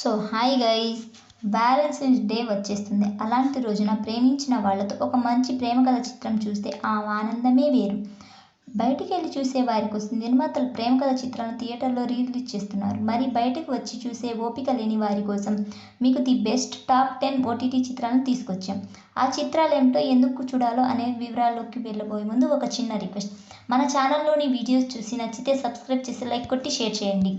So hi guys, Valentine's day వచ్చేస్తుంది. అలాంటి రోజున ప్రేమించిన వాళ్ళతో ఒక మంచి ప్రేమ కథ చిత్రం చూస్తే ఆ ఆనందమే వేరు. బయటికి వెళ్ళి చూసే వారి కోసం నిర్మాతలు ప్రేమ కథ చిత్రాలను థియేటర్లో రిలీజ్ చేస్తున్నారు. మరి బయటకు వచ్చి చూసే ఓపిక లేని వారి కోసం మీకు ది బెస్ట్ టాప్ 10 ఓటీటీ చిత్రాలను తీసుకొచ్చాం. ఆ చిత్రాలు ఏమిటో, ఎందుకు చూడాలో అనే వివరాల్లోకి వెళ్ళబోయే ముందు ఒక చిన్న రిక్వెస్ట్. మన ఛానల్లోని వీడియోస్ చూసి నచ్చితే సబ్స్క్రైబ్ చేసి లైక్ కొట్టి షేర్ చేయండి.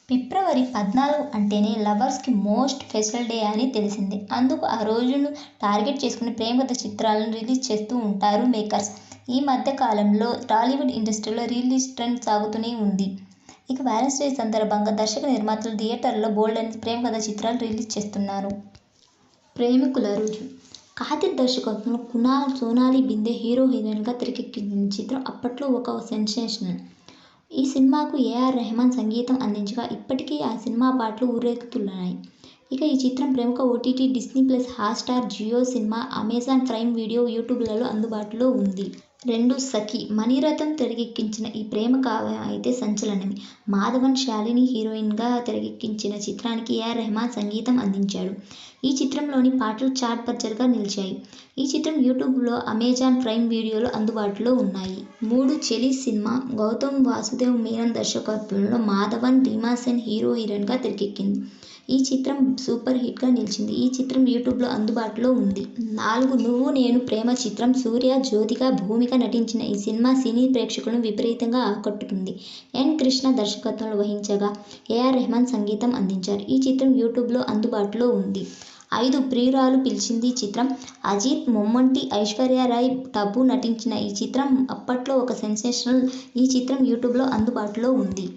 ఫిబ్రవరి 14 అంటేనే లవర్స్కి మోస్ట్ స్పెషల్ డే అని తెలిసిందే. అందుకు ఆ రోజును టార్గెట్ చేసుకుని ప్రేమ కథ చిత్రాలను రిలీజ్ చేస్తూ ఉంటారు మేకర్స్. ఈ మధ్య కాలంలో టాలీవుడ్ ఇండస్ట్రీలో రిలీజ్ ట్రెండ్ సాగుతూనే ఉంది. ఇక వ్యాలెంటైన్స్ డే సందర్భంగా దర్శక నిర్మాతలు థియేటర్లో బోల్డెన్ ప్రేమ కథ చిత్రాలు రిలీజ్ చేస్తున్నారు. ప్రేమికుల రోజు కార్తీక్ దర్శకత్వంలో కునాల్ సోనాలి బిందే హీరో హీరోయిన్గా తెరకెక్కించిన చిత్రం అప్పట్లో ఒక సెన్సేషన్. ఈ సినిమాకు ఏఆర్ రెహమాన్ సంగీతం అందించగా ఇప్పటికీ ఆ సినిమా పాటలు ఊరేగుతున్నాయి. ఇక ఈ చిత్రం ప్రముఖ OTT Disney plus, Hotstar, Jio cinema, Amazon Prime Video, యూట్యూబ్లలో అందుబాటులో ఉంది. 2 సఖి మణిరత్నం తెరకెక్కించిన ఈ ప్రేమ కావ్యం అయితే సంచలనమే. మాధవన్, శాలిని హీరోయిన్గా తెరకెక్కించిన చిత్రానికి ఏఆర్ రెహమాన్ సంగీతం అందించాడు. ఈ చిత్రంలోని పాటలు చార్ట్ బస్టర్గా నిలిచాయి. ఈ చిత్రం యూట్యూబ్లో, అమెజాన్ ప్రైమ్ వీడియోలో అందుబాటులో ఉన్నాయి. 3 చెలి సినిమా గౌతమ్ వాసుదేవ్ మీనన్ దర్శకత్వంలో మాధవన్, రీమా సేన్ హీరో హీరోయిన్గా తెరకెక్కింది. ఈ చిత్రం సూపర్ హిట్గా నిలిచింది. ఈ చిత్రం యూట్యూబ్లో అందుబాటులో ఉంది. 4 నువ్వు నేను ప్రేమ చిత్రం సూర్య, జ్యోతిక, భూమిక నటించిన ఈ సినిమా సినీ ప్రేక్షకులను విపరీతంగా ఆకట్టుకుంది. ఎన్ కృష్ణ దర్శకత్వం వహించగా ఏఆర్ రెహమాన్ సంగీతం అందించారు. ఈ చిత్రం యూట్యూబ్లో అందుబాటులో ఉంది. 5 ప్రియురాలు పిలిచింది చిత్రం అజిత్, మొమ్మంటి, ఐశ్వర్య రాయ్, టబు నటించిన ఈ చిత్రం అప్పట్లో ఒక సెన్సేషనల్. ఈ చిత్రం యూట్యూబ్లో అందుబాటులో ఉంది.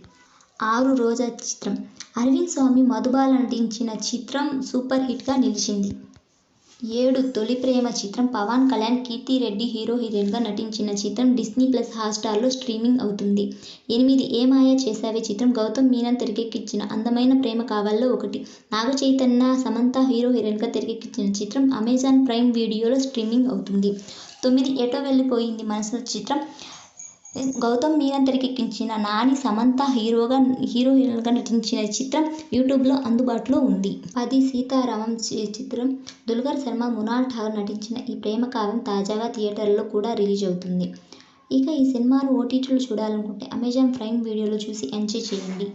6 రోజా చిత్రం అరవింద్ స్వామి, మధుబాల నటించిన చిత్రం సూపర్ హిట్గా నిలిచింది. 7 తొలి ప్రేమ చిత్రం పవన్ కళ్యాణ్, కీర్తి రెడ్డి హీరో హీరోయిన్గా నటించిన చిత్రం డిస్నీ ప్లస్, హాట్స్టార్లో స్ట్రీమింగ్ అవుతుంది. 8 ఏ మాయ చేసావే చిత్రం గౌతమ్ మీనన్ తెరకెక్కించిన అందమైన ప్రేమ కావ్యాల్లో ఒకటి. నాగ చైతన్య, సమంత హీరో హీరోయిన్గా తెరకెక్కించిన చిత్రం అమెజాన్ ప్రైమ్ వీడియోలో స్ట్రీమింగ్ అవుతుంది. 9 ఎటో వెళ్ళిపోయింది మనసు చిత్రం గౌతమ్ మీనన్ తెరకెక్కించిన నాని, సమంత హీరో హీరోయిన్గా నటించిన చిత్రం యూట్యూబ్లో అందుబాటులో ఉంది. 10 సీతారామం చిత్రం దుల్కర్ సల్మాన్, మృణాల్ ఠాకూర్ నటించిన ఈ ప్రేమ కావ్యం తాజాగా థియేటర్లలో కూడా రిలీజ్ అవుతుంది. ఇక ఈ సినిమాను ఓటీటీలో చూడాలనుకుంటే అమెజాన్ ప్రైమ్ వీడియోలో చూసి ఎంజాయ్ చేయండి.